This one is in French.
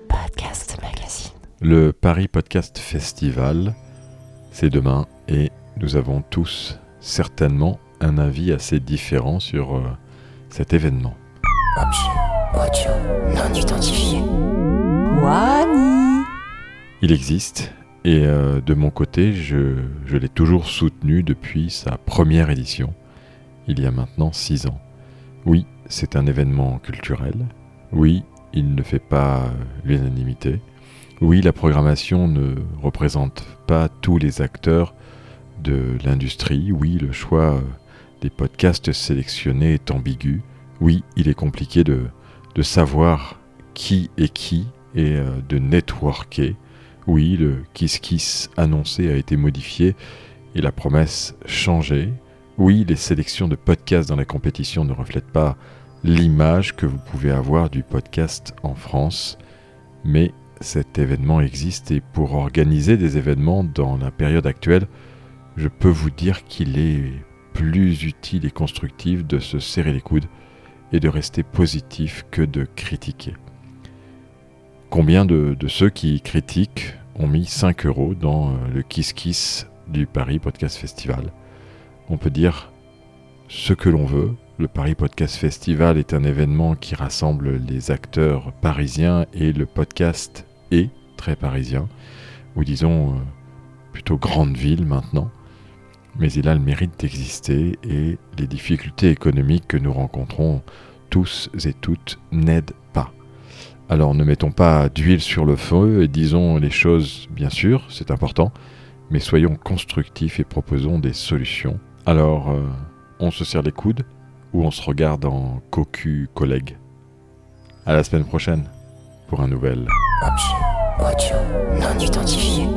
Podcast Magazine. Le Paris Podcast Festival, c'est demain et nous avons tous certainement un avis assez différent sur cet événement. Audio non identifié. Wani. Il existe et de mon côté, je l'ai toujours soutenu depuis sa première édition, il y a maintenant 6 ans. Oui, c'est un événement culturel. Oui, il ne fait pas l'unanimité. Oui, la programmation ne représente pas tous les acteurs de l'industrie. Oui, le choix des podcasts sélectionnés est ambigu. Oui, il est compliqué de savoir qui est qui et de networker. Oui, le Kiss Kiss annoncé a été modifié et la promesse changée. Oui, les sélections de podcasts dans la compétition ne reflètent pas l'image que vous pouvez avoir du podcast en France. Mais cet événement existe et pour organiser des événements dans la période actuelle, je peux vous dire qu'il est plus utile et constructif de se serrer les coudes et de rester positif que de critiquer. Combien de ceux qui critiquent ont mis 5 € dans le Kiss Kiss du Paris Podcast Festival? On peut dire ce que l'on veut. Le Paris Podcast Festival est un événement qui rassemble les acteurs parisiens et le podcast est très parisien, ou disons plutôt grande ville maintenant. Mais il a le mérite d'exister et les difficultés économiques que nous rencontrons tous et toutes n'aident pas. Alors ne mettons pas d'huile sur le feu et disons les choses, bien sûr, c'est important, mais soyons constructifs et proposons des solutions. Alors, on se serre les coudes ou on se regarde en cocu collègue? À la semaine prochaine pour un nouvel Audio non identifié.